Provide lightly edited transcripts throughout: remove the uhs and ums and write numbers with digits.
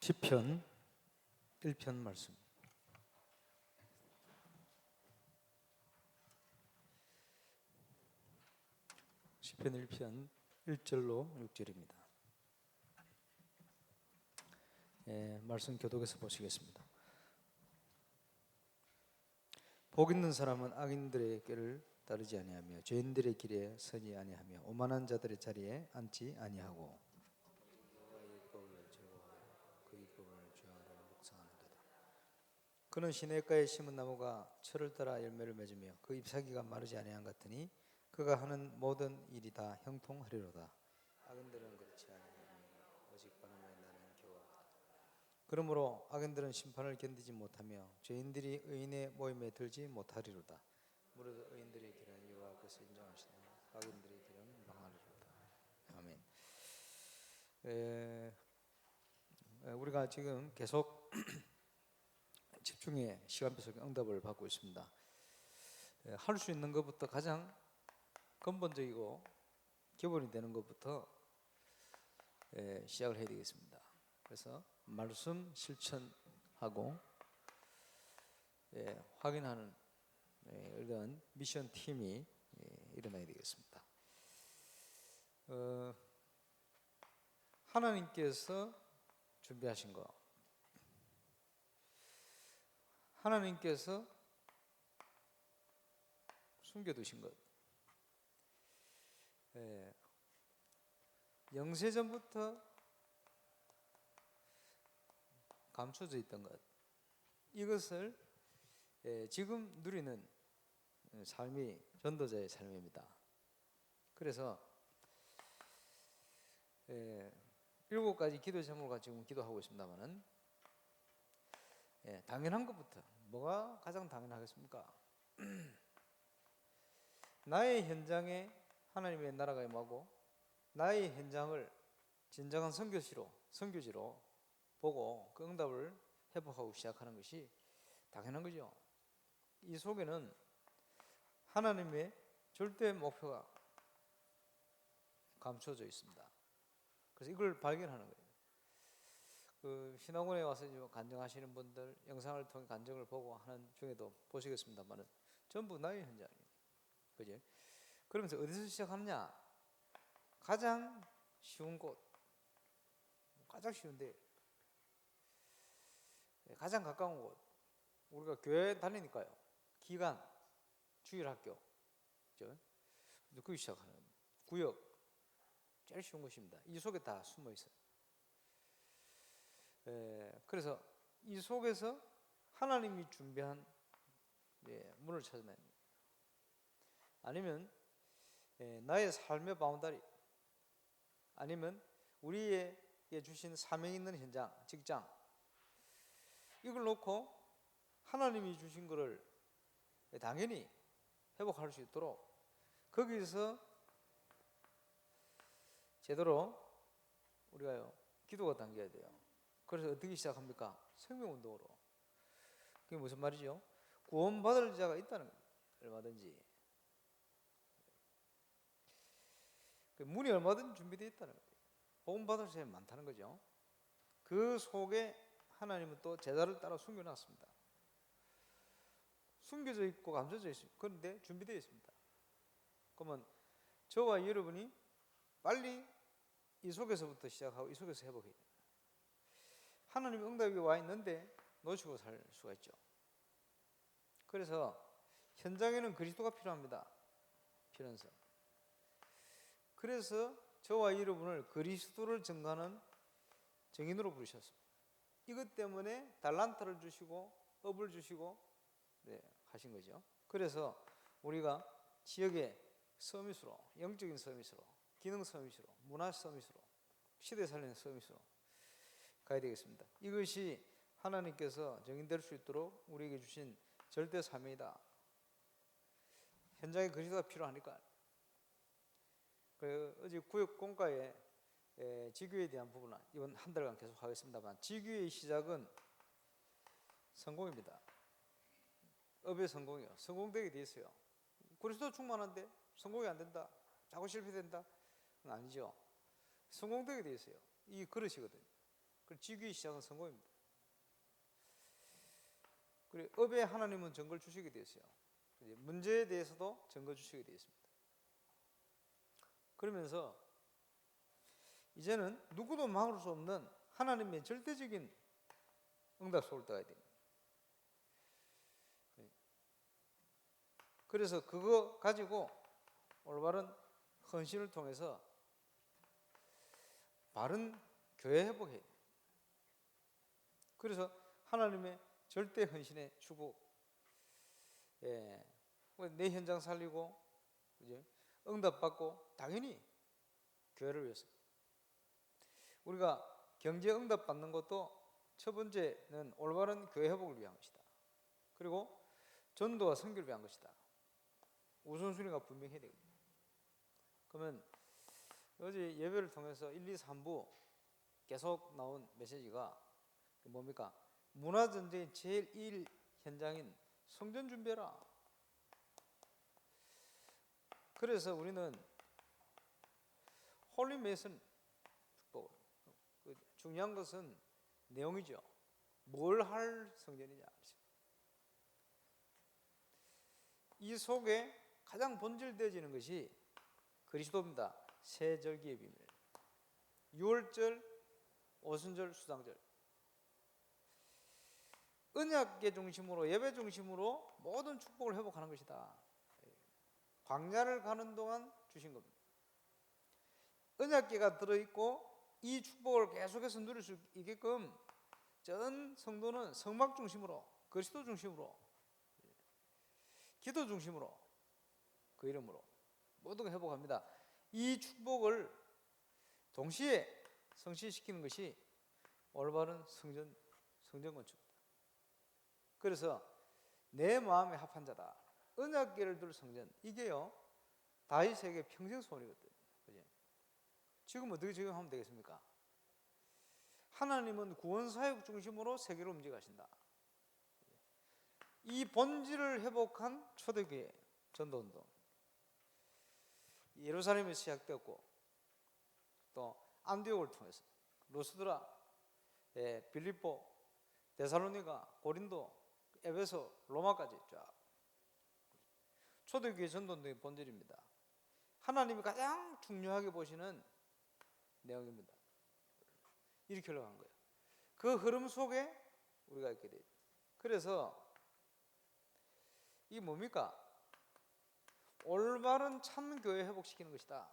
시편 1편 말씀. 시편 1편 1절로 6절입니다. 말씀 교독해서 보시겠습니다. 복 있는 사람은 악인들의 길을 따르지 아니하며 죄인들의 길에 서지 아니하며 오만한 자들의 자리에 앉지 아니하고 여호와의 법을 즐거워하여 그 율법을 주야로 묵상하는도다. 그는 시냇가에 심은 나무가 철을 따라 열매를 맺으며 그 잎사귀가 마르지 아니한 같으니 그가 하는 모든 일이 다 형통하리로다. 악인들은 그렇지 아니하니 오직 바람에 나는 겨워하다. 그러므로 악인들은 심판을 견디지 못하며 죄인들이 의인의 모임에 들지 못하리로다. 무릇 의인들의 길은 여호와께서 인정하시나 악인들의 길은 망하리로다. 아멘. 우리가 지금 계속 집중의 시간표 속에 응답을 받고 있습니다. 할 수 있는 것부터 가장 근본적이고 기본이 되는 것부터 시작을 해야 되겠습니다. 그래서 말씀 실천하고 확인하는 이런 미션 팀이 일어나야 되겠습니다. 하나님께서 준비하신 거, 하나님께서 숨겨두신 것, 영세전부터 감춰져 있던 것, 이것을 지금 누리는 삶이 전도자의 삶입니다. 그래서 7가지 기도 제목을 지금 기도하고 있습니다만은 당연한 것부터, 뭐가 가장 당연하겠습니까? 나의 현장에 하나님의 나라가 임하고 나의 현장을 진정한 선교지로 보고 그 응답을 회복하고 시작하는 것이 당연한 거죠. 이 속에는 하나님의 절대 목표가 감춰져 있습니다. 그래서 이걸 발견하는 거예요. 그 신학원에 와서 간증하시는 분들 영상을 통해 간증을 보고 하는 중에도 보시겠습니다만은 전부 나의 현장이에요. 그죠? 그러면서 어디서 시작하느냐? 가장 쉬운 곳, 가장 쉬운데 가장 가까운 곳, 우리가 교회 다니니까요. 기관, 주일학교, 그죠? 거기 시작하는 구역, 제일 쉬운 것입니다. 이 속에 다 숨어 있어요. 그래서 이 속에서 하나님이 준비한 문을 찾아내는 거예요. 아니면 나의 삶의 바운다리, 아니면 우리에게 주신 사명 있는 현장, 직장, 이걸 놓고 하나님이 주신 것을 당연히 회복할 수 있도록 거기서 제대로 우리가요 기도가 당겨야 돼요. 그래서 어떻게 시작합니까? 생명운동으로. 그게 무슨 말이죠? 구원받을 자가 있다는 거예요. 얼마든지 문이 얼마든지 준비되어 있다는 거예요. 복음받을 사람이 많다는 거죠. 그 속에 하나님은 또 제자를 따라 숨겨놨습니다. 숨겨져 있고 감춰져 있습니다. 그런데 준비되어 있습니다. 그러면 저와 여러분이 빨리 이 속에서부터 시작하고 이 속에서 회복해야 됩니다. 하나님의 응답이 와 있는데 놓치고 살 수가 있죠. 그래서 현장에는 그리스도가 필요합니다. 필연성. 그래서 저와 여러분을 그리스도를 증거하는 증인으로 부르셨습니다. 이것 때문에 달란트를 주시고 업을 주시고 하신 거죠. 그래서 우리가 지역의 서밋으로, 영적인 서밋으로, 기능 서밋으로, 문화 서밋으로, 시대 살리는 서밋으로 가야 되겠습니다. 이것이 하나님께서 증인될 수 있도록 우리에게 주신 절대 사명이다. 현장에 그리스도가 필요하니까. 어제 구역 공과에 지교에 대한 부분은 이번 한 달간 계속 하겠습니다만, 지교의 시작은 성공입니다. 업의 성공이요. 성공되게 돼 있어요. 그리스도 충만한데 성공이 안 된다, 자꾸 실패된다? 아니죠. 성공되게 돼 있어요. 이 그릇이거든요. 그 지기 시작은 성공입니다. 그리고 업에 하나님은 증거를 주시게 되었어요. 문제에 대해서도 증거 주시게 되어 있습니다. 그러면서 이제는 누구도 막을 수 없는 하나님의 절대적인 응답 속을 떠야 됩니다. 그래서 그거 가지고 올바른 헌신을 통해서 바른 교회 회복해야 돼요. 그래서 하나님의 절대 헌신의 축복, 내 현장 살리고 이제 응답받고 당연히 교회를 위해서. 우리가 경제 응답 받는 것도 첫 번째는 올바른 교회 회복을 위한 것이다. 그리고 전도와 선교를 위한 것이다. 우선순위가 분명해야 되거든요. 그러면 어제 예배를 통해서 1, 2, 3부 계속 나온 메시지가 뭡니까? 문화전쟁의 제일 1 현장인 성전 준비해라. 그래서 우리는 홀리 메이슨 축복, 중요한 것은 내용이죠. 뭘 할 성전이냐. 이 속에 가장 본질되어지는 것이 그리스도입니다. 새 절기의 비밀, 유월절, 오순절, 수장절, 언약계 중심으로, 예배 중심으로 모든 축복을 회복하는 것이다. 광야를 가는 동안 주신 겁니다. 언약계가 들어있고 이 축복을 계속해서 누릴 수 있게끔 전 성도는 성막 중심으로, 그리스도 중심으로, 기도 중심으로, 그 이름으로 모두가 회복합니다. 이 축복을 동시에 성취시키는 것이 올바른 성전 건축입니다. 그래서 내 마음에 합한 자다, 언약궤를 둘 성전, 이게요 다윗에게 평생 소원이거든요. 지금 어떻게 적용하면 되겠습니까? 하나님은 구원사역 중심으로 세계를 움직이신다. 이 본질을 회복한 초대교회 전도운동, 예루살렘에서 시작되었고 또 안디옥을 통해서 루스드라, 빌립보, 데살로니가, 고린도, 에베소, 로마까지 쫙 초대교회 전도운동의 본질입니다. 하나님이 가장 중요하게 보시는 내용입니다. 이렇게 흘러간 거예요. 그 흐름 속에 우리가 있게 돼요. 그래서 이게 뭡니까? 올바른 참교회 회복시키는 것이다.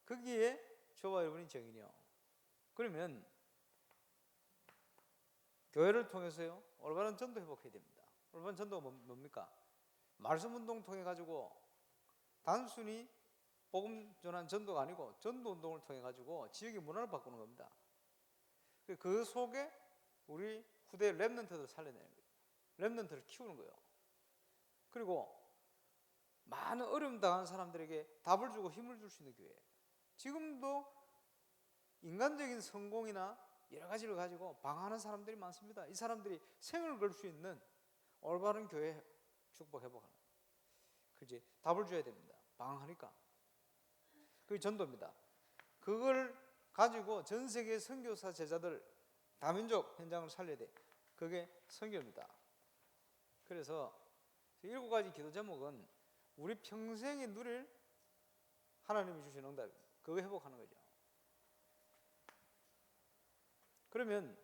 거기에 저와 여러분이 정인이요. 그러면 교회를 통해서요 올바른 전도 회복해야 됩니다. 올바른 전도가 뭡니까? 말씀 운동 통해 가지고 단순히 복음 전환 전도가 아니고 전도 운동을 통해 가지고 지역의 문화를 바꾸는 겁니다. 그 속에 우리 후대 렘넌트들을 살려내는 거예요. 렘넌트를 키우는 거예요. 그리고 많은 어려움 당한 사람들에게 답을 주고 힘을 줄 수 있는 교회. 지금도 인간적인 성공이나 여러 가지를 가지고 방황하는 사람들이 많습니다. 이 사람들이 생을 걸 수 있는 올바른 교회 축복 회복하는, 그지? 답을 줘야 됩니다. 방황하니까. 그게 전도입니다. 그걸 가지고 전 세계 선교사 제자들 다민족 현장을 살려야 돼. 그게 선교입니다. 그래서 7가지 기도 제목은 우리 평생에 누릴 하나님이 주신 응답입니다. 그거 회복하는 거죠. 그러면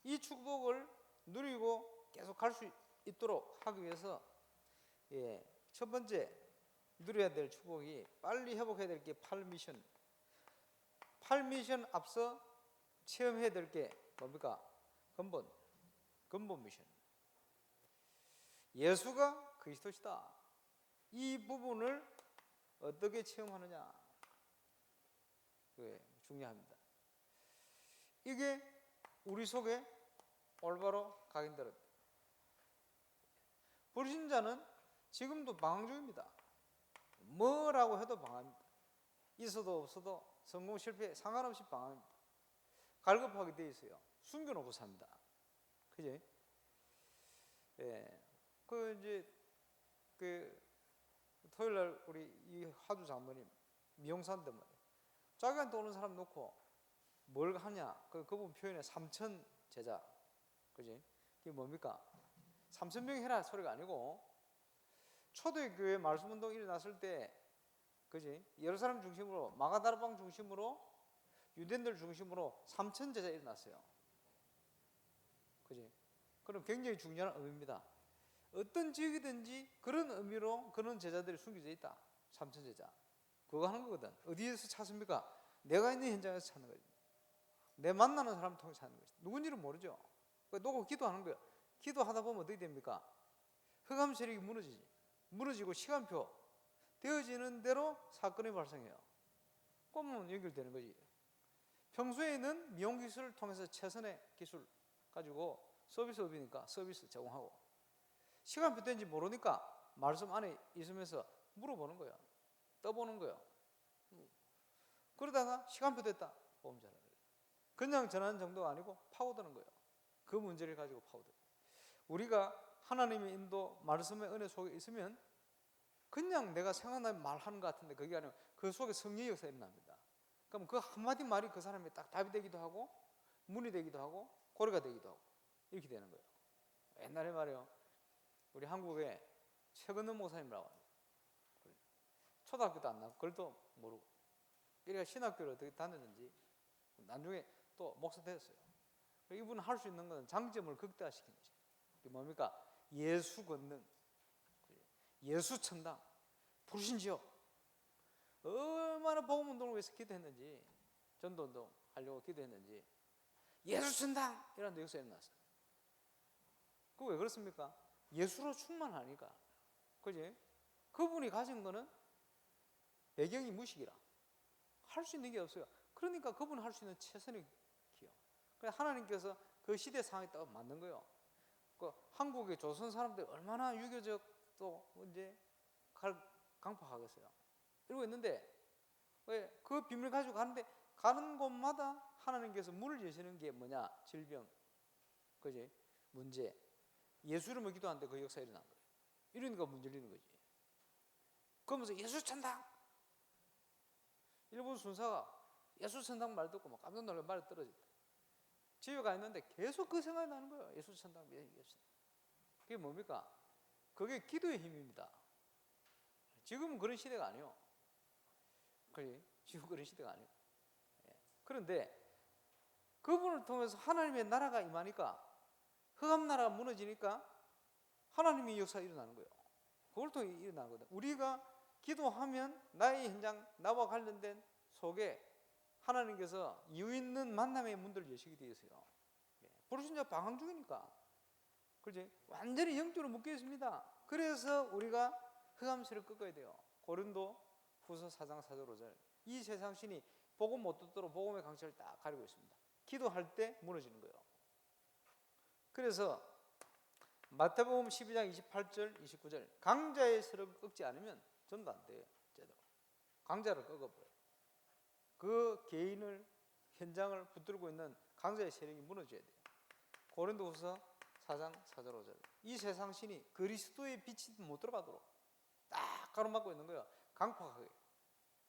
이 축복을 누리고 계속 갈 수 있도록 하기 위해서 첫 번째 누려야 될 축복이, 빨리 회복해야 될 게 8미션. 8미션 앞서 체험해야 될 게 뭡니까? 근본 미션. 예수가 그리스도시다. 이 부분을 어떻게 체험하느냐, 그게 중요합니다. 이게 우리 속에 올바로 각인되었다. 불신자는 지금도 방황 중입니다. 뭐라고 해도 방황입니다. 있어도 없어도 성공 실패 상관없이 방황입니다. 갈급하게 돼 있어요. 숨겨놓고 삽니다. 그지? 토요일 날 우리 이 하주 장모님 미용사인데 말이에요. 자기한테 오는 사람 놓고 뭘 하냐? 그분 표현에 3천 제자, 그지? 그게 뭡니까? 3천 명 해라 소리가 아니고 초대교회 말씀 운동이 일어났을 때, 그지? 예루살렘 중심으로 마가다라방 중심으로 유대인들 중심으로 3천 제자 일어났어요. 그지? 그럼 굉장히 중요한 의미입니다. 어떤 지역이든지 그런 의미로 그런 제자들이 숨겨져 있다. 3천 제자. 그거 하는 거거든. 어디에서 찾습니까? 내가 있는 현장에서 찾는 거지. 내 만나는 사람을 통해 찾는 거지. 누군지는 모르죠. 놓고 기도하는 거예요. 기도하다 보면 어떻게 됩니까? 흑암 세력이 무너지지. 무너지고 시간표 되어지는 대로 사건이 발생해요. 그러면 연결되는 거지. 평소에는 미용 기술을 통해서 최선의 기술 가지고 서비스업이니까 서비스 제공하고, 시간표 된지 모르니까 말씀 안에 있으면서 물어보는 거야. 떠보는 거야. 그러다가 시간표 됐다. 보험 전화를. 그냥 전하는 정도가 아니고 파고드는 거예요. 그 문제를 가지고 파고들어요. 우리가 하나님의 인도, 말씀의 은혜 속에 있으면 그냥 내가 생각나면 말하는 것 같은데 그게 아니고 그 속에 성령의 역사가 일어납니다. 그럼 그 한마디 말이 그 사람이 딱 답이 되기도 하고 문이 되기도 하고 고리가 되기도 하고 이렇게 되는 거예요. 옛날에 말이요, 우리 한국에 최근원 목사님이라고 합니다. 초등학교도 안 나고 그걸도 모르고 우리가 신학교를 어떻게 다녔는지 나중에 또 목사 됐어요. 이분은 할 수 있는 것은 장점을 극대화시키는 거죠. 이게 뭡니까? 예수 권능, 예수 천당, 불신지옥. 얼마나 복음 운동을 위해서 기도했는지, 전도 운동 하려고 기도했는지, 예수 천당 이런 역사가 일어났어요. 그 왜 그렇습니까? 예수로 충만하니까. 그지? 그분이 가진 거는 배경이 무식이라 할 수 있는 게 없어요. 그러니까 그분이 할 수 있는 최선의 기여. 그래서 하나님께서 그 시대 상황에 딱 맞는 거예요. 그 한국의 조선 사람들이 얼마나 유교적 또 이제 강팍하겠어요. 이러고 있는데 왜 그 비밀을 가지고 가는데 가는 곳마다 하나님께서 문을 여시는 게 뭐냐? 질병, 그지? 문제. 예수를 기도하는데 그 역사가 일어난 거예요. 이러니까 문제 일리는 거지. 그러면서 예수 천당. 일본 순사가 예수 천당 말 듣고 막 깜짝 놀라 말이 떨어졌다. 집에 가 있는데 계속 그 생각이 나는 거예요. 예수 천당, 예수. 그게 뭡니까? 그게 기도의 힘입니다. 지금은 그런 시대가 아니에요. 그래, 지금 그런 시대가 아니에요. 그런데 그분을 통해서 하나님의 나라가 임하니까, 흑암 나라가 무너지니까 하나님의 역사가 일어나는 거예요. 그걸 통해 일어나거든. 우리가 기도하면 나의 현장, 나와 관련된 속에 하나님께서 이유 있는 만남의 문들을 여시게 되어 있어요. 불신자 방황 중이니까. 그렇지? 완전히 영적으로 묶여 있습니다. 그래서 우리가 흑암세를 꺾어야 돼요. 고린도 후서 4장 4절 5절. 이 세상 신이 복음 못 듣도록 복음의 강철을 딱 가리고 있습니다. 기도할 때 무너지는 거예요. 그래서 마태복음 12장 28절 29절, 강자의 세력을 꺾지 않으면 전도 안 돼요. 제대로 강자를 꺾어버려요. 그 개인을, 현장을 붙들고 있는 강자의 세력이 무너져야 돼요. 고린도후서 4장 4절 5절. 이 세상 신이 그리스도의 빛이 못 들어가도록 딱 가로막고 있는 거예요. 강팍하게.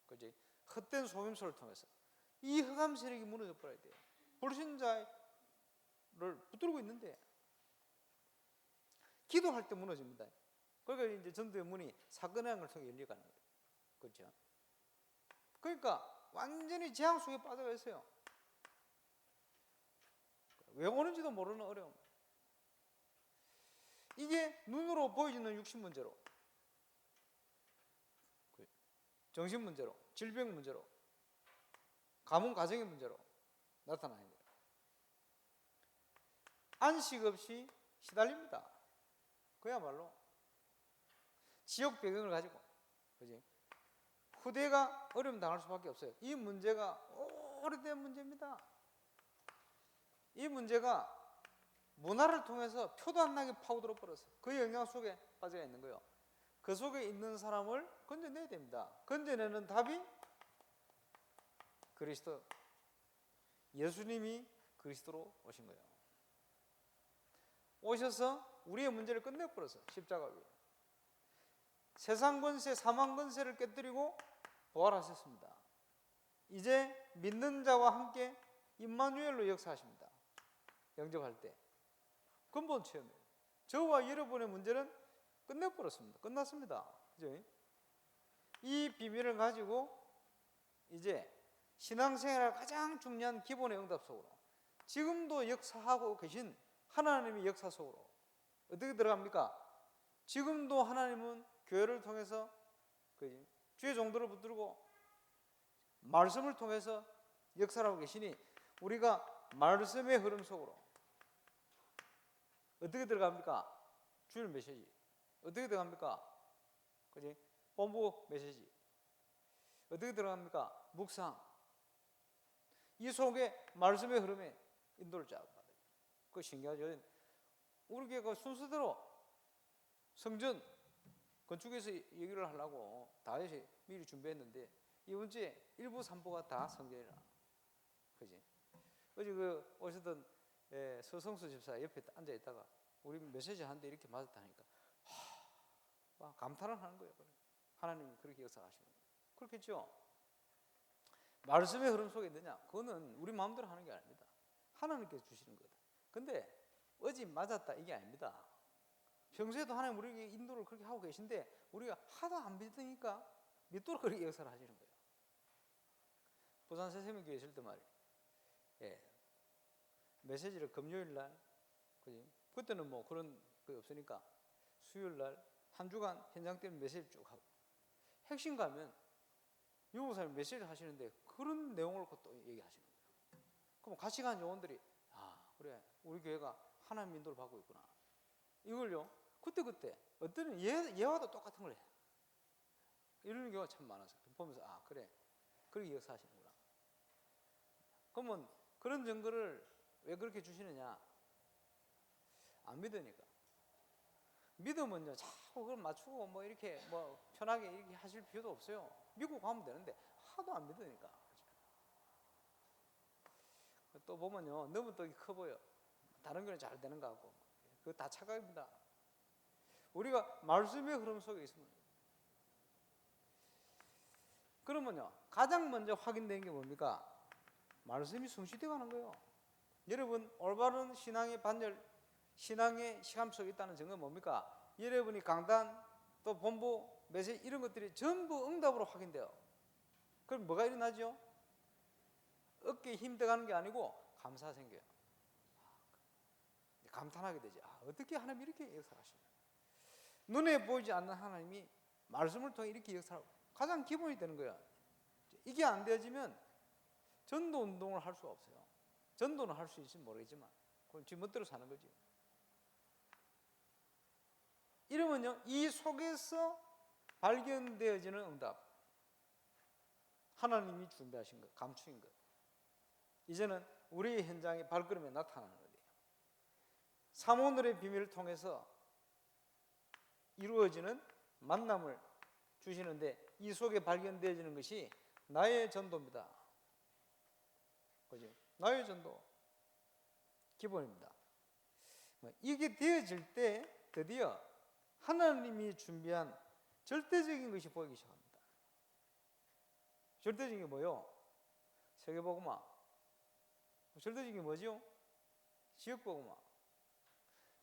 그지? 헛된 소임소를 통해서 이 흑암 세력이 무너져 버려야 돼요. 불신자를 붙들고 있는데 기도할 때 무너집니다. 그러니까 이제 전도의 문이 사건의 항을 통해 열려가는 거예요. 그렇죠? 그러니까 완전히 재앙 속에 빠져가 있어요. 왜 오는지도 모르는 어려움. 이게 눈으로 보여지는 육신 문제로, 정신 문제로, 질병 문제로, 가문 가정의 문제로 나타나는 거예요. 안식 없이 시달립니다. 그야말로 지역 배경을 가지고, 그지? 후대가 어려움 당할 수밖에 없어요. 이 문제가 오래된 문제입니다. 이 문제가 문화를 통해서 표도 안 나게 파고들어 버렸어요. 그 영향 속에 빠져 있는 거예요. 그 속에 있는 사람을 건져내야 됩니다. 건져내는 답이 그리스도, 예수님이 그리스도로 오신 거예요. 오셔서 우리의 문제를 끝내버렸어요. 십자가 위에. 세상 권세, 사망 권세를 깨뜨리고 부활하셨습니다. 이제 믿는 자와 함께 임마누엘로 역사하십니다. 영접할 때 근본 체험이에요. 저와 여러분의 문제는 끝내버렸습니다. 끝났습니다. 그죠? 이 비밀을 가지고 이제 신앙생활 가장 중요한 기본의 응답 속으로 지금도 역사하고 계신 하나님의 역사 속으로 어떻게 들어갑니까? 지금도 하나님은 교회를 통해서 주의 종들을 붙들고 말씀을 통해서 역사를 하고 계시니 우리가 말씀의 흐름 속으로 어떻게 들어갑니까? 주일 메시지 어떻게 들어갑니까? 그지? 본부 메시지 어떻게 들어갑니까? 묵상 이 속에 말씀의 흐름에 인도를 쫙 받아요. 그거 신기하죠? 우리 교회가 순서대로 성전 건축에서 얘기를 하려고 다 해서 미리 준비했는데 이번 주에 1부 3부가 다 성전이라 그지? 어제 오셨던 서성수 집사 옆에 앉아 있다가 우리 메시지 하는데 이렇게 맞았다니까 막 감탄을 하는 거예요. 하나님이 그렇게 역사하시는 거예요. 그렇겠죠? 말씀의 흐름 속에 있느냐? 그거는 우리 마음대로 하는 게 아닙니다. 하나님께서 주시는 거다. 근데 어제 맞았다 이게 아닙니다. 평소에도 하나님 우리에게 인도를 그렇게 하고 계신데 우리가 하도 안 믿으니까 믿도록 그렇게 역사를 하시는 거예요. 부산 새세명교회 있을 때 말이에요. 메시지를 금요일 날 그때는 뭐 그런 거 없으니까 수요일 날 한 주간 현장 때는 메시지 쭉 하고 핵심 가면 유목사님 메시지를 하시는데 그런 내용을 또 얘기하시는 거예요. 그럼 같이 간 요원들이 그래 우리 교회가 하나님 인도를 받고 있구나. 이걸요 그때 어떤 얘와도 똑같은 걸 해. 이러는 경우가 참 많아서 보면서 그래 그렇게 역사하시는구나. 그러면 그런 증거를 왜 그렇게 주시느냐? 안 믿으니까. 믿으면요 자꾸 그걸 맞추고 뭐 이렇게 뭐 편하게 이렇게 하실 필요도 없어요. 믿고 가면 되는데 하도 안 믿으니까. 또 보면요 너무 떡이 커 보여. 다른 거는 잘 되는 거 같고 그거 다 착각입니다. 우리가 말씀의 흐름 속에 있으면 그러면요 가장 먼저 확인된 게 뭡니까? 말씀이 성취되어 가는 거예요. 여러분 올바른 신앙의 반열 신앙의 시간 속에 있다는 증거는 뭡니까? 여러분이 강단 또 본부 메시지 이런 것들이 전부 응답으로 확인돼요. 그럼 뭐가 일어나죠? 어깨에 힘 들어가는 게 아니고 감사가 생겨요. 감탄하게 되죠. 어떻게 하나님이 이렇게 역사하시냐. 눈에 보이지 않는 하나님이 말씀을 통해 이렇게 역사하고 가장 기본이 되는 거야. 이게 안 되어지면 전도 운동을 할 수가 없어요. 전도는 할 수 있을지 모르겠지만 그건 지 멋대로 사는 거지. 이러면요 이 속에서 발견되어지는 응답 하나님이 준비하신 것, 감추인 것 이제는 우리의 현장의 발걸음에 나타나는 거예요. 삼오늘의 비밀을 통해서 이루어지는 만남을 주시는데 이 속에 발견되어지는 것이 나의 전도입니다. 그죠? 나의 전도 기본입니다. 이게 되어질 때 드디어 하나님이 준비한 절대적인 것이 보이기 시작합니다. 절대적인 게 뭐요? 세계복음화. 절대적인 게 뭐죠? 지역복음화.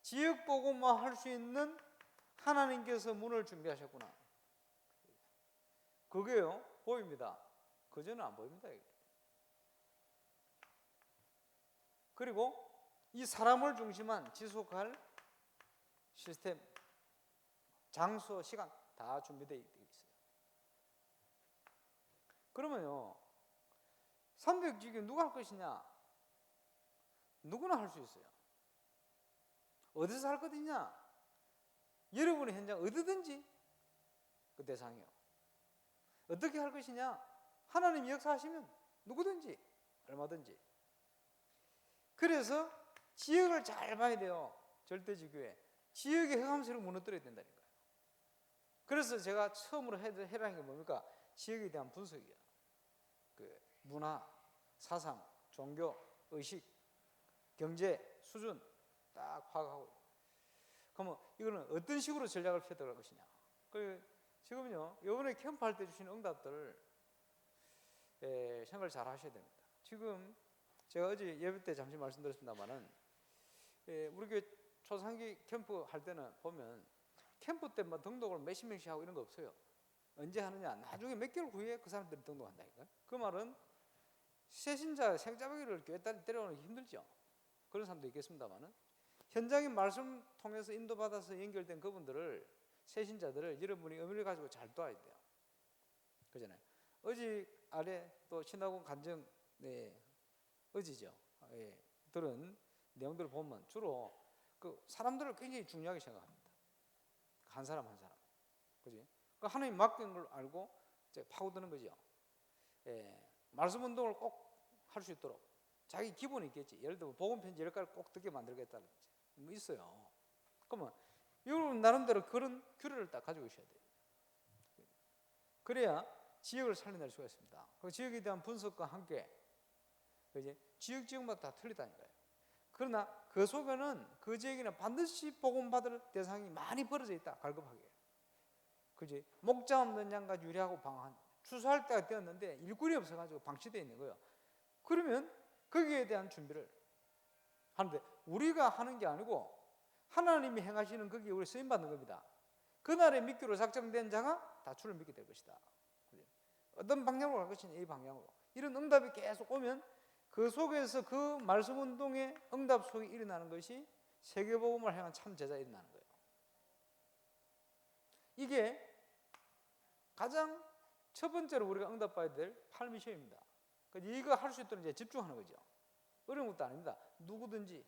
지역복음화 할 수 있는 하나님께서 문을 준비하셨구나. 그게요 보입니다. 그전은 안 보입니다. 이게. 그리고 이 사람을 중심한 지속할 시스템, 장소, 시간 다 준비되어 있어요. 그러면요 300주기 누가 할 것이냐? 누구나 할 수 있어요. 어디서 할 것이냐? 여러분의 현장 어디든지 그 대상이요. 어떻게 할 것이냐? 하나님이 역사하시면 누구든지 얼마든지. 그래서 지역을 잘 봐야 돼요. 절대지교회 지역의 흑암세를 무너뜨려야 된다는 거예요. 그래서 제가 처음으로 해라는 게 뭡니까? 지역에 대한 분석이야. 그 문화, 사상, 종교, 의식, 경제 수준 딱 파악하고. 그러면 이거는 어떤 식으로 전략을 펴들어갈 것이냐? 지금요 이번에 캠프할 때 주신 응답들 생각을 잘 하셔야 됩니다. 지금 제가 어제 예배 때 잠시 말씀드렸습니다만은 우리 교회 초상기 캠프 할 때는 보면 캠프 때 뭐 등록을 몇십 명씩 하고 이런 거 없어요. 언제 하느냐? 나중에 몇 개월 후에 그 사람들이 등록한다니까. 그 말은 새신자 생자배기를 교회 데려오는 게 힘들죠. 그런 사람도 있겠습니다만은 현장의 말씀 통해서 인도받아서 연결된 그분들을 새신자들을 여러분이 의미를 가지고 잘 도와야 돼요. 그잖아요. 어지 아래 또 신학원 간증 어지죠. 들은 내용들을 보면 주로 그 사람들을 굉장히 중요하게 생각합니다. 한 사람 한 사람, 그지? 그 하나님 맡긴 걸 알고 이제 파고드는 거죠. 말씀 운동을 꼭 할 수 있도록 자기 기본이 있겠지. 예를 들어 복음 편지 10가지 꼭 듣게 만들겠다든지 뭐 있어요. 그러면 여러분 나름대로 그런 규례를 딱 가지고 있어야 돼요. 그래야 지역을 살려낼 수가 있습니다. 그 지역에 대한 분석과 함께 그지? 지역마다 다 틀리다니까요. 그러나 그 속에는 그 지역에는 반드시 복음 받을 대상이 많이 벌어져 있다. 갈급하게. 그지? 목자 없는 양과 유리하고 방한 추수할 때가 되었는데 일꾼이 없어가지고 방치되어 있는 거예요. 그러면 거기에 대한 준비를 하는데 우리가 하는 게 아니고 하나님이 행하시는 거기에 우리 쓰임 받는 겁니다. 그날에 믿기로 작정된 자가 다 주를 믿게 될 것이다. 어떤 방향으로 갈 것이냐 이 방향으로. 이런 응답이 계속 오면 그 속에서 그 말씀 운동의 응답 속에 일어나는 것이 세계복음을 향한 참 제자가 일어나는 거예요. 이게 가장 첫 번째로 우리가 응답받아야 될 팔미션입니다. 그러니까 이거 할 수 있도록 이제 집중하는 거죠. 어려운 것도 아닙니다. 누구든지.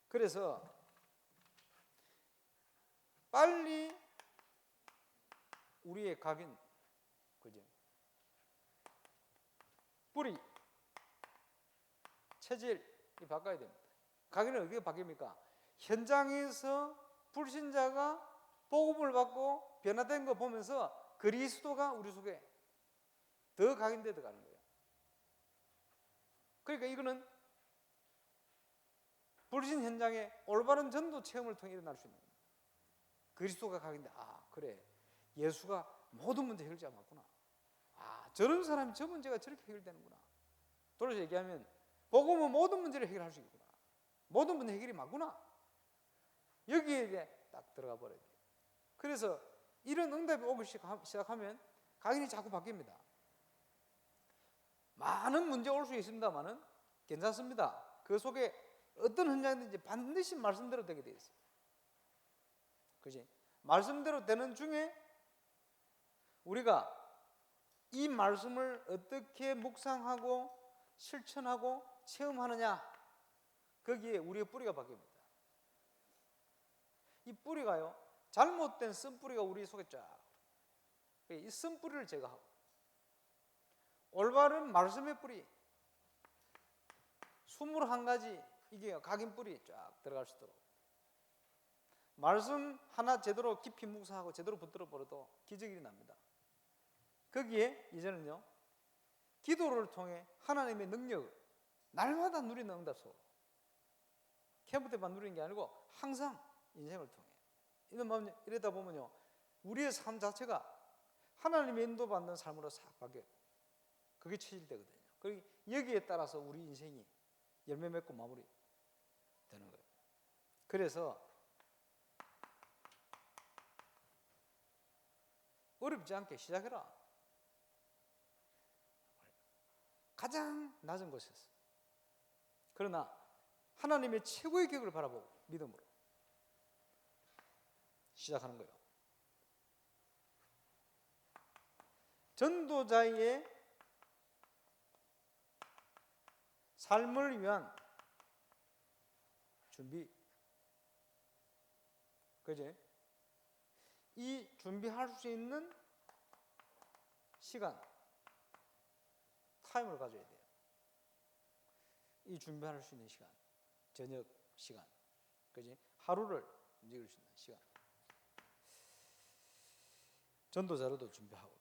그래서 빨리 우리의 각인, 그죠? 뿌리, 체질이 바꿔야 됩니다. 각인은 어디가 바뀝니까? 현장에서 불신자가 복음을 받고 변화된 거 보면서 그리스도가 우리 속에 더 각인되어 가는 거예요. 그러니까 이거는 불신 현장에 올바른 전도 체험을 통해 일어날 수 있는 겁니다. 그리스도가 각인돼. 아 그래 예수가 모든 문제 해결자 맞구나. 아 저런 사람이 저 문제가 저렇게 해결되는구나. 돌아서 얘기하면 복음은 모든 문제를 해결할 수 있구나. 모든 문제 해결이 맞구나. 여기에 딱 들어가 버려야 돼요. 그래서 이런 응답이 오기 시작하면 각인이 자꾸 바뀝니다. 많은 문제 올 수 있습니다만은 괜찮습니다. 그 속에 어떤 현장이든지 반드시 말씀대로 되게 돼 있어요. 그지? 말씀대로 되는 중에 우리가 이 말씀을 어떻게 묵상하고 실천하고 체험하느냐 거기에 우리의 뿌리가 바뀝니다. 이 뿌리가요 잘못된 쓴뿌리가 우리 속에 쫙 이 쓴뿌리를 제거하고 올바른 말씀의 뿌리 21가지 이게 각인 뿌리 쫙 들어갈 수 있도록 말씀 하나 제대로 깊이 묵상하고 제대로 붙들어 버려도 기적이 납니다. 거기에 이제는요 기도를 통해 하나님의 능력을 날마다 누리는 응답 속 캠프 때만 누리는 게 아니고 항상 인생을 통해 이러다 보면요 우리의 삶 자체가 하나님의 인도받는 삶으로 싹 바뀌어요. 그게 체질되거든요. 그리고 여기에 따라서 우리 인생이 열매 맺고 마무리 되는 거예요. 그래서 어렵지 않게 시작해라. 가장 낮은 곳에서 그러나 하나님의 최고의 계획을 바라보고 믿음으로 시작하는 거예요. 전도자의 삶을 위한 준비. 그지? 이 준비할 수 있는 시간, 타임을 가져야 돼요. 이 준비할 수 있는 시간, 저녁 시간, 그지? 하루를 움직일 수 있는 시간. 전도자로도 준비하고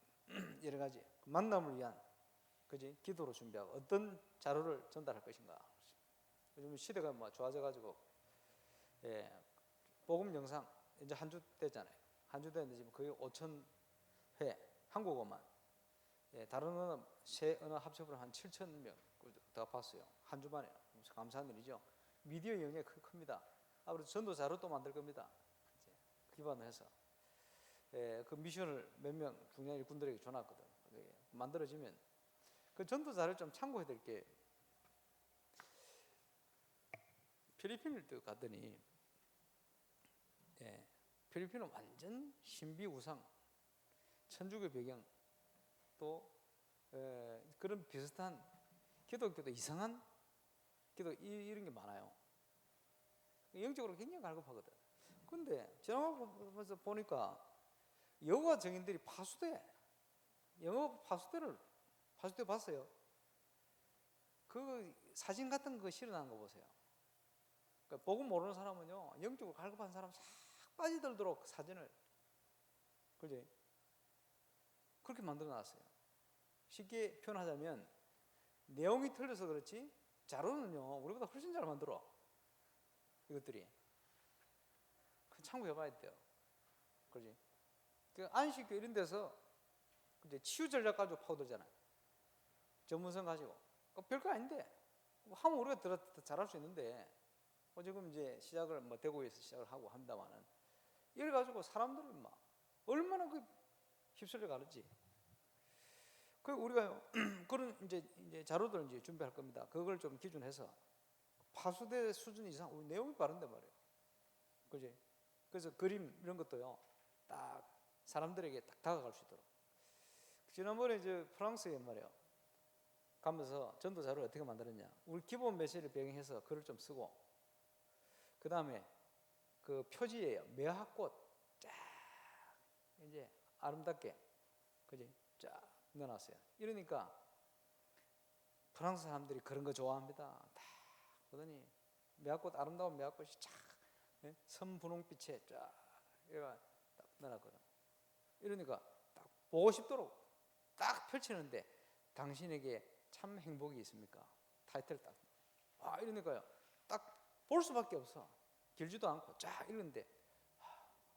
여러 가지 만남을 위한 그지? 기도로 준비하고 어떤 자료를 전달할 것인가. 요즘 시대가 뭐 좋아져가지고 복음 영상 이제 한 주 됐잖아요. 한 주 됐는데 지금 거의 5,000회 한국어만 다른 언어 세 언어 합쳐보면 한 7,000명 더 봤어요. 한 주 만에. 감사한 일이죠. 미디어 영역이 큽니다. 앞으로 전도 자료 또 만들 겁니다. 기반을 해서 그 미션을 몇 명 중요한 일꾼들에게 줘놨거든. 만들어지면 그 전도 자료를 좀 참고해 드릴게. 필리핀을 또 갔더니 필리핀은 완전 신비 우상, 천주교 배경, 또 그런 비슷한 기독교도 이상한 기도 이런 게 많아요. 영적으로 굉장히 갈급하거든. 근데 지나가면서 보니까 여호와 증인들이 영어 파수대 봤어요. 그 사진 같은 거 실어놓은 거 보세요. 그러니까 복음 모르는 사람은요, 영적으로 갈급한 사람 싹 빠지들도록 사진을, 그지? 그렇게 만들어 놨어요. 쉽게 표현하자면 내용이 틀려서 그렇지 자료는요 우리보다 훨씬 잘 만들어. 이것들이 참고해봐야 돼요. 그지? 그 안식교 이런 데서 이제 치유 전략 가지고 파고들잖아요. 전문성 가지고 별거 아닌데 하면 우리가 더 잘할 수 있는데 지금 이제 시작을 대구에서 시작을 하고 합니다만은 이래 가지고 사람들을 막 얼마나 그 휩쓸려 가는지. 그 우리가 그런 이제 자료들 이제 준비할 겁니다. 그걸 좀 기준해서 파수대 수준 이상 우리 내용이 바른데 말이에요. 그지? 그래서 그림 이런 것도요 딱 사람들에게 딱 다가갈 수 있도록. 지난번에 이제 프랑스에 말이에요 가면서 전도 자료를 어떻게 만들었냐, 우리 기본 메시지를 배경해서 글을 좀 쓰고, 그 다음에 그 표지예요. 매화꽃 쫙 이제 아름답게, 그지? 쫙 넣어놨어요. 이러니까 프랑스 사람들이 그런 거 좋아합니다. 딱 보더니 매화꽃, 아름다운 매화꽃이 쫙 선분홍빛에 쫙 얘가 딱 넣어놨거든. 이러니까 딱 보고 싶도록 딱 펼치는데 당신에게 참 행복이 있습니까? 타이틀 딱 이러니까요 딱 볼 수밖에 없어. 길지도 않고 쫙 이러는데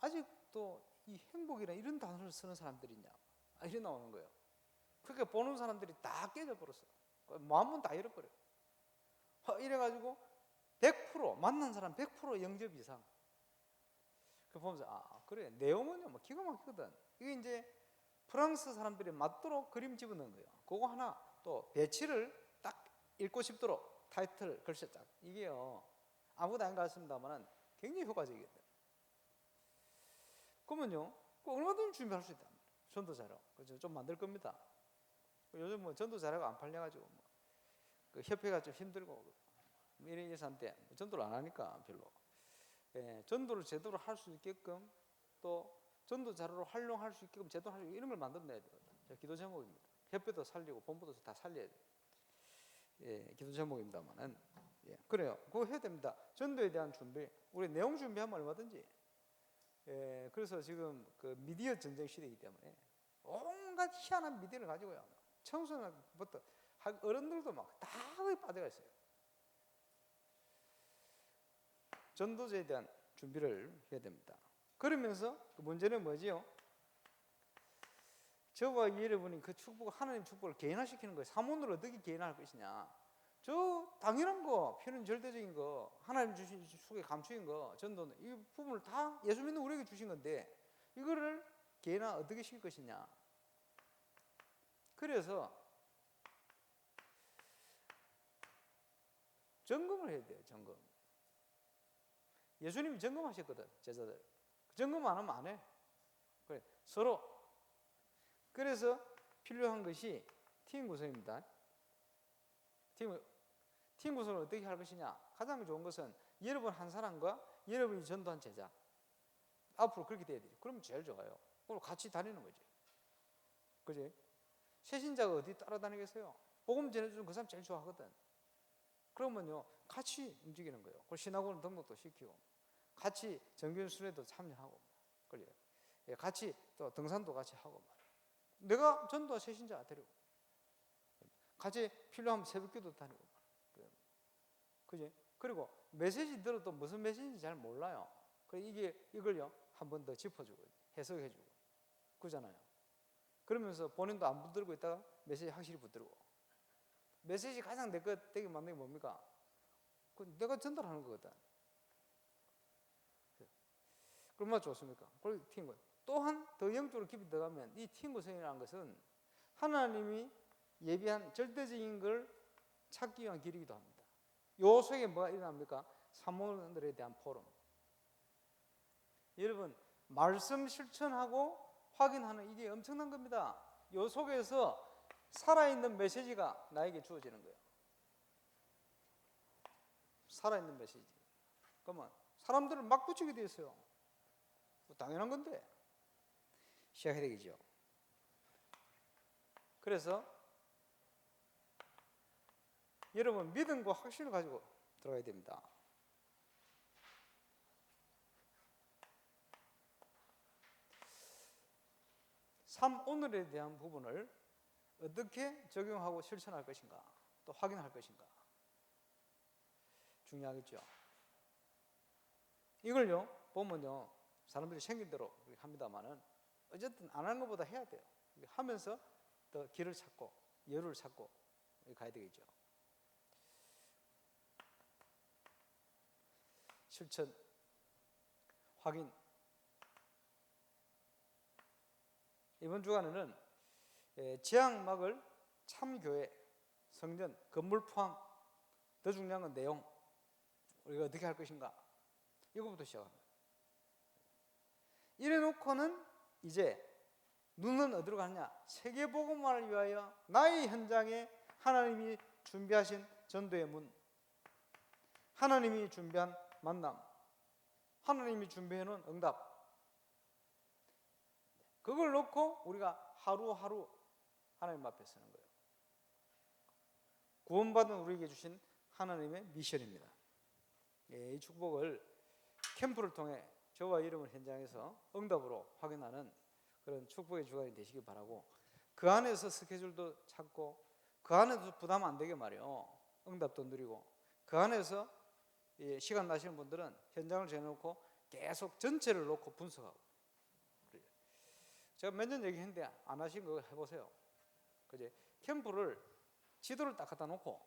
아직도 이 행복이란 이런 단어를 쓰는 사람들이 있냐, 이래 나오는 거예요. 그러니까 보는 사람들이 다 깨져버렸어. 마음은 다 잃어버려요. 이래가지고 100% 만난 사람 100% 영접 이상. 그 보면서 그래, 내용은요 뭐 기가 막히거든. 이게 이제 프랑스 사람들이 맞도록 그림 집어넣은 거예요. 그거 하나 또 배치를 딱 읽고 싶도록 타이틀 글씨 딱, 이게요 아무것도 안 가르칩니다만 굉장히 효과적이거든. 그러면요 얼마든지 준비할 수 있다. 전도 자료 그죠? 좀 만들 겁니다. 요즘 뭐 전도 자료가 안 팔려가지고 그 협회가 좀 힘들고 이런 예산때 전도를 안 하니까 별로. 전도를 제대로 할 수 있게끔 또 전도 자료로 활용할 수 있게끔 제대로 할 수 있게끔 이런 걸 만들어내야 되거든. 기도 제목입니다. 협회도 살리고 본부도 다 살려야 돼요. 기도 제목입니다만은 그래요. 그거 해야 됩니다. 전도에 대한 준비, 우리 내용 준비하면 얼마든지. 그래서 지금 그 미디어 전쟁 시대이기 때문에 온갖 희한한 미디어를 가지고요. 청소년부터 어른들도 막 다 빠져가 있어요. 전도제에 대한 준비를 해야 됩니다. 그러면서 그 문제는 뭐지요? 저와 여러분이 그 축복, 하나님 축복을 개인화시키는 거예요. 사문으로 어떻게 개인화할 것이냐. 저 당연한 거, 필요는 절대적인 거, 하나님 주신 축복의 감추인 거, 전도는 이 부분을 다 예수 믿는 우리에게 주신 건데 이거를 개인화 어떻게 시킬 것이냐. 그래서 점검을 해야 돼요. 점검. 예수님이 점검하셨거든, 제자들. 점검 안 하면 안 해. 그래, 서로. 그래서 필요한 것이 팀 구성입니다. 팀 구성을 어떻게 할 것이냐. 가장 좋은 것은 여러분 한 사람과 여러분이 전도한 제자, 앞으로 그렇게 돼야 돼요. 그러면 제일 좋아요. 그럼 같이 다니는 거지. 그지? 새신자가 어디 따라다니겠어요? 복음 전해주는 그 사람 제일 좋아하거든. 그러면요 같이 움직이는 거예요. 그리고 신학원 등록도 시키고 같이 정규 순회도 참여하고 그래요. 같이 또 등산도 같이 하고 내가 전도와 새신자 데리고 같이 필요하면 새벽기도 다니고 그지? 그리고 메시지 들어도 무슨 메시지인지 잘 몰라요. 그래 이걸요 한 번 더 짚어주고 해석해주고 그러잖아요. 그러면서 본인도 안 붙들고 있다가 메시지 확실히 붙들고. 메시지 가장 내 것 되게 맞는 게 뭡니까? 그 내가 전달하는 거거든. 얼마나 좋습니까? 그걸 튀는 거예요. 또한 더 영적으로 깊이 들어가면 이 튀는 성이라는 것은 하나님이 예비한 절대적인 걸 찾기 위한 길이기도 합니다. 요 속에 뭐가 일어납니까? 사모들에 대한 포럼. 여러분, 말씀 실천하고 확인하는 이게 엄청난 겁니다. 요 속에서 살아있는 메시지가 나에게 주어지는 거예요. 살아있는 메시지. 그러면 사람들을 막 붙이게 돼 있어요. 당연한 건데 시작해야 되겠죠. 그래서 여러분 믿음과 확신을 가지고 들어가야 됩니다. 삶 오늘에 대한 부분을 어떻게 적용하고 실천할 것인가, 또 확인할 것인가 중요하겠죠. 이걸요 보면요 사람들이 생긴 대로 합니다만은 어쨌든 안 하는 것보다 해야 돼요. 하면서 더 길을 찾고 여유를 찾고 가야 되겠죠. 실천, 확인. 이번 주간에는 지향막을 참교회, 성전, 건물 포함, 더 중요한 건 내용, 우리가 어떻게 할 것인가 이거부터 시작합니다. 이래 놓고는 이제 눈은 어디로 가느냐? 세계복음화를 위하여 나의 현장에 하나님이 준비하신 전도의 문, 하나님이 준비한 만남, 하나님이 준비해놓은 응답, 그걸 놓고 우리가 하루하루 하나님 앞에 서는 거예요. 구원받은 우리에게 주신 하나님의 미션입니다. 이 축복을 캠프를 통해 저와 여러분 현장에서 응답으로 확인하는 그런 축복의 주간이 되시길 바라고, 그 안에서 스케줄도 찾고 그 안에서 부담 안 되게 말이에요. 응답도 누리고 그 안에서 시간 나시는 분들은 현장을 정해놓고 계속 전체를 놓고 분석하고. 제가 몇 년 얘기했는데 안 하신 거 해보세요. 그제 캠프를 지도를 딱 갖다 놓고,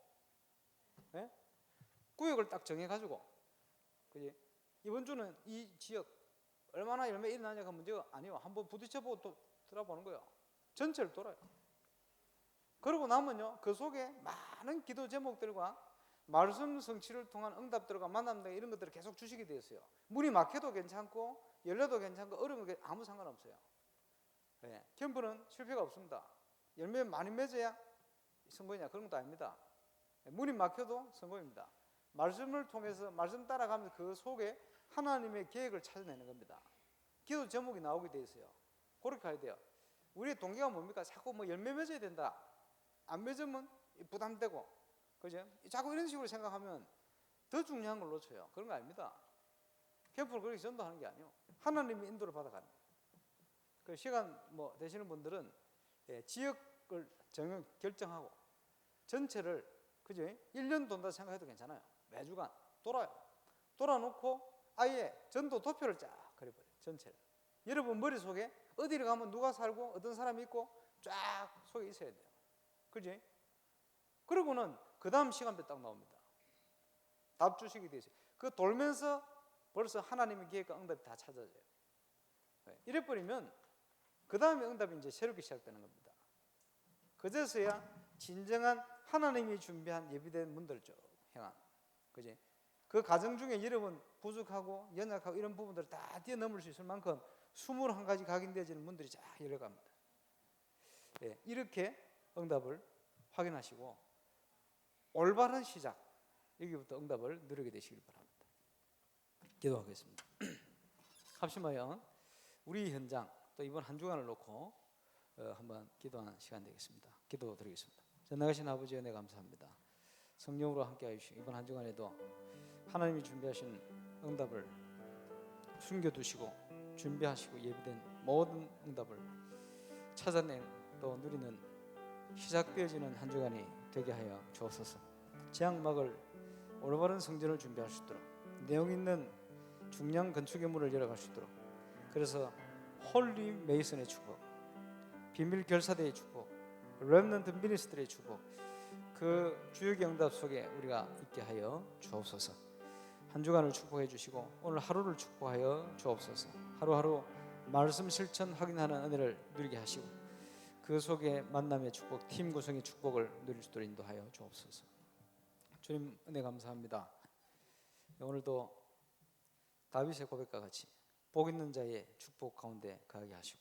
예? 구역을 딱 정해가지고, 그지? 이번 주는 이 지역 얼마나 열매 일어나냐가 문제가 아니에요. 한번 부딪혀보고 또 돌아보는 거예요. 전체를 돌아요. 그러고 나면요 그 속에 많은 기도 제목들과 말씀 성취를 통한 응답들과 만남들 이런 것들을 계속 주시게 되었어요. 문이 막혀도 괜찮고 열려도 괜찮고 어려운 게 아무 상관없어요. 네, 캠프는 실패가 없습니다. 열매 많이 맺어야 성공이냐 그런 것도 아닙니다. 문이 막혀도 성공입니다. 말씀을 통해서 말씀 따라가면서 그 속에 하나님의 계획을 찾아내는 겁니다. 기도 제목이 나오게 돼 있어요. 그렇게 가야 돼요. 우리의 동기가 뭡니까? 자꾸 뭐 열매 맺어야 된다. 안 맺으면 부담되고, 그죠? 자꾸 이런 식으로 생각하면 더 중요한 걸 놓쳐요. 그런 거 아닙니다. 캠프를 그렇게 전도하는 게 아니에요. 하나님의 인도를 받아가는 거예요. 그 시간 뭐 되시는 분들은 지역을 결정하고 전체를, 그죠? 1년 돈다 생각해도 괜찮아요. 매주간 돌아요. 돌아놓고 아예 전도 도표를 쫙 그려버려요. 전체를. 여러분 머릿속에 어디를 가면 누가 살고 어떤 사람이 있고 쫙 속에 있어야 돼요. 그지? 그러고는 그 다음 시간표 딱 나옵니다. 답 주시게 되어 있어요. 그 돌면서 벌써 하나님의 계획과 응답이 다 찾아져요. 이래버리면 그 다음에 응답이 이제 새롭게 시작되는 겁니다. 그제서야 진정한 하나님이 준비한 예비된 문들을 쭉 향한, 그지? 그 과정 중에 여러분 부족하고 연약하고 이런 부분들을 다 뛰어넘을 수 있을 만큼 21가지 각인되어지는 문들이 쫙 열려갑니다. 네, 이렇게 응답을 확인하시고 올바른 시작, 여기부터 응답을 누리게 되시길 바랍니다. 기도하겠습니다. 합심하여 우리 현장 또 이번 한 주간을 놓고 한번 기도하는 시간 되겠습니다. 기도드리겠습니다. 전능하신 아버지 은혜 감사합니다. 성령으로 함께하여 주시고 이번 한 주간에도 하나님이 준비하신 응답을 숨겨두시고 준비하시고 예비된 모든 응답을 찾아내 또 누리는 시작되어지는 한 주간이 되게 하여 주옵소서. 지향막을 올바른 성전을 준비할 수 있도록, 내용 있는 중요한 건축의 문을 열어갈 수 있도록, 그래서 홀리 메이슨의 축복, 비밀 결사대의 축복, 렘넌트 미니스트리의 축복, 그 주역의 응답 속에 우리가 있게 하여 주옵소서. 한 주간을 축복해 주시고 오늘 하루를 축복하여 주옵소서. 하루하루 말씀 실천 확인하는 은혜를 누리게 하시고 그 속에 만남의 축복, 팀 구성의 축복을 누릴 수 있도록 인도하여 주옵소서. 주님 은혜 감사합니다. 오늘도 다윗의 고백과 같이 복 있는 자의 축복 가운데 가게 하시고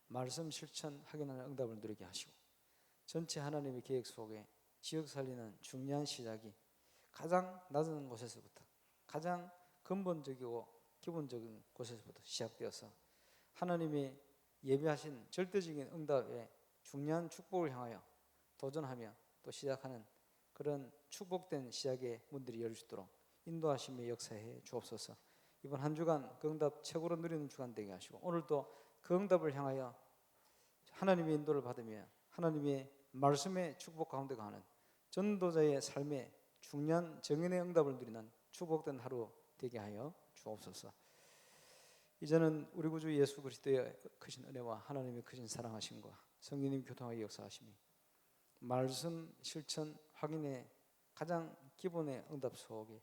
말씀 실천 확인하는 응답을 누리게 하시고 전체 하나님의 계획 속에 지역 살리는 중요한 시작이 가장 낮은 곳에서부터 가장 근본적이고 기본적인 곳에서부터 시작되어서 하나님이 예비하신 절대적인 응답의 중요한 축복을 향하여 도전하며 또 시작하는 그런 축복된 시작의 문들이 열릴 수 있도록 인도하심에 역사해 주옵소서. 이번 한 주간 그 응답 최고로 누리는 주간 되게 하시고 오늘도 그 응답을 향하여 하나님의 인도를 받으며 하나님의 말씀의 축복 가운데 가는 전도자의 삶의 중요한 정인의 응답을 누리는 축복된 하루 되게 하여 주옵소서. 이제는 우리 구주 예수 그리스도의 크신 은혜와 하나님의 크신 사랑하심과 성령님 교통하여 역사하심이 말씀 실천 확인의 가장 기본의 응답 속에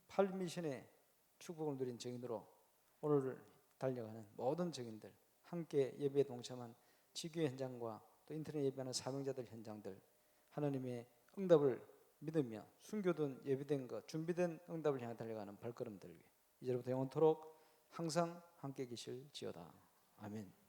8미션의 축복을 누린 증인으로 오늘 달려가는 모든 증인들, 함께 예배에 동참한 지교회 현장과 또 인터넷 예배하는 사명자들 현장들, 하나님의 응답을 믿으며 숨겨둔 예비된 것, 준비된 응답을 향해 달려가는 발걸음들 위해 이제부터 영원토록 항상 함께 계실지어다. 아멘.